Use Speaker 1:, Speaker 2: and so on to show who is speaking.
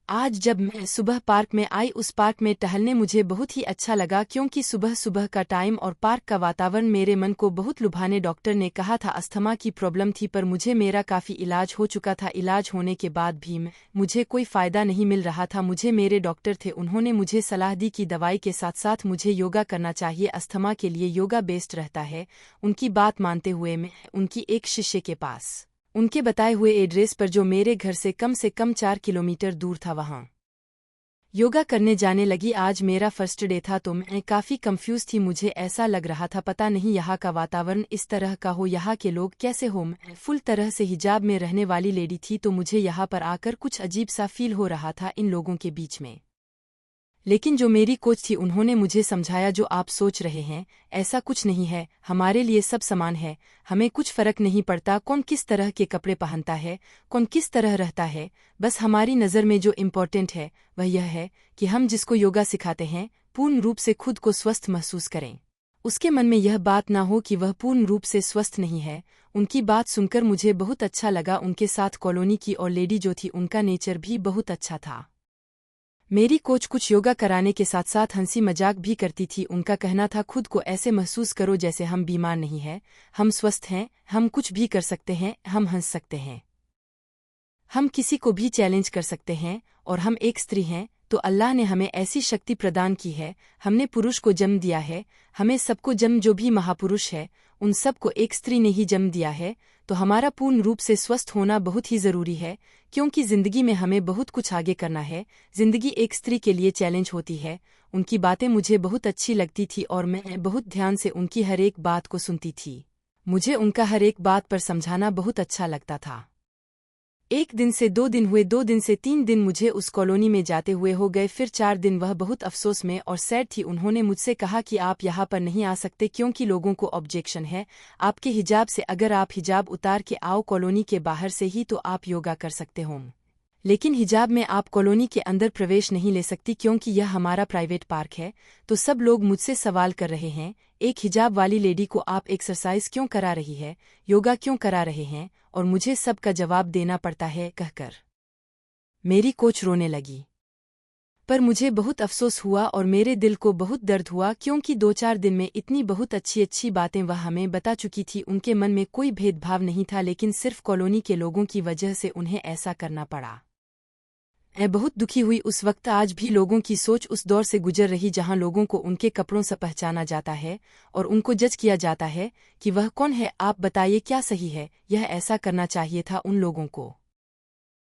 Speaker 1: आज जब मैं सुबह पार्क में आई, उस पार्क में टहलने मुझे बहुत ही अच्छा लगा क्योंकि सुबह सुबह का टाइम और पार्क का वातावरण मेरे मन को बहुत लुभाने। डॉक्टर ने कहा था अस्थमा की प्रॉब्लम थी, पर मुझे मेरा काफ़ी इलाज हो चुका था। इलाज होने के बाद भी मुझे कोई फ़ायदा नहीं मिल रहा था। मुझे मेरे डॉक्टर थे, उन्होंने मुझे सलाह दी कि दवाई के साथ साथ मुझे योगा करना चाहिए, अस्थमा के लिए योगा बेस्ट रहता है। उनकी बात मानते हुए मैं उनकी एक शिष्य के पास उनके बताए हुए एड्रेस पर, जो मेरे घर से कम 4 किलोमीटर दूर था, वहां योगा करने जाने लगी। आज मेरा फर्स्ट डे था तो मैं काफ़ी कंफ्यूज थी। मुझे ऐसा लग रहा था पता नहीं यहाँ का वातावरण इस तरह का हो, यहाँ के लोग कैसे हो। मैं फुल तरह से हिजाब में रहने वाली लेडी थी तो मुझे यहाँ पर आकर कुछ अजीब सा फील हो रहा था इन लोगों के बीच में। लेकिन जो मेरी कोच थी उन्होंने मुझे समझाया जो आप सोच रहे हैं ऐसा कुछ नहीं है, हमारे लिए सब समान है। हमें कुछ फर्क नहीं पड़ता कौन किस तरह के कपड़े पहनता है, कौन किस तरह रहता है। बस हमारी नज़र में जो इम्पोर्टेंट है वह यह है कि हम जिसको योगा सिखाते हैं पूर्ण रूप से खुद को स्वस्थ महसूस करें। उसके मन में यह बात ना हो कि वह पूर्ण रूप से स्वस्थ नहीं है। उनकी बात सुनकर मुझे बहुत अच्छा लगा। उनके साथ कॉलोनी की और लेडी जो थी उनका नेचर भी बहुत अच्छा था। मेरी कोच कुछ योगा कराने के साथ साथ हंसी मजाक भी करती थी। उनका कहना था खुद को ऐसे महसूस करो जैसे हम बीमार नहीं हैं, हम स्वस्थ हैं, हम कुछ भी कर सकते हैं, हम हंस सकते हैं, हम किसी को भी चैलेंज कर सकते हैं, और हम एक स्त्री हैं तो अल्लाह ने हमें ऐसी शक्ति प्रदान की है। हमने पुरुष को जन्म दिया है, हमें सबको जन्म, जो भी महापुरुष है उन सबको एक स्त्री ने ही जन्म दिया है। तो हमारा पूर्ण रूप से स्वस्थ होना बहुत ही ज़रूरी है, क्योंकि ज़िंदगी में हमें बहुत कुछ आगे करना है। ज़िंदगी एक स्त्री के लिए चैलेंज होती है। उनकी बातें मुझे बहुत अच्छी लगती थी और मैं बहुत ध्यान से उनकी हर एक बात को सुनती थी। मुझे उनका हर एक बात पर समझाना बहुत अच्छा लगता था। एक दिन से 2 दिन हुए, 2 दिन से 3 दिन मुझे उस कॉलोनी में जाते हुए हो गए। फिर 4 दिन वह बहुत अफसोस में और सैड थी। उन्होंने मुझसे कहा कि आप यहाँ पर नहीं आ सकते क्योंकि लोगों को ऑब्जेक्शन है आपके हिजाब से। अगर आप हिजाब उतार के आओ कॉलोनी के बाहर से ही तो आप योगा कर सकते हो, लेकिन हिजाब में आप कॉलोनी के अंदर प्रवेश नहीं ले सकती क्योंकि यह हमारा प्राइवेट पार्क है। तो सब लोग मुझसे सवाल कर रहे हैं, एक हिजाब वाली लेडी को आप एक्सरसाइज क्यों करा रही है, योगा क्यों करा रहे हैं, और मुझे सबका जवाब देना पड़ता है कहकर मेरी कोच रोने लगी। पर मुझे बहुत अफसोस हुआ और मेरे दिल को बहुत दर्द हुआ क्योंकि 2-4 दिन में इतनी बहुत अच्छी अच्छी बातें वह हमें बता चुकी थी। उनके मन में कोई भेदभाव नहीं था, लेकिन सिर्फ कॉलोनी के लोगों की वजह से उन्हें ऐसा करना पड़ा। मैं बहुत दुखी हुई उस वक्त। आज भी लोगों की सोच उस दौर से गुजर रही जहां लोगों को उनके कपड़ों से पहचाना जाता है और उनको जज किया जाता है कि वह कौन है। आप बताइए क्या सही है? यह ऐसा करना चाहिए था उन लोगों को।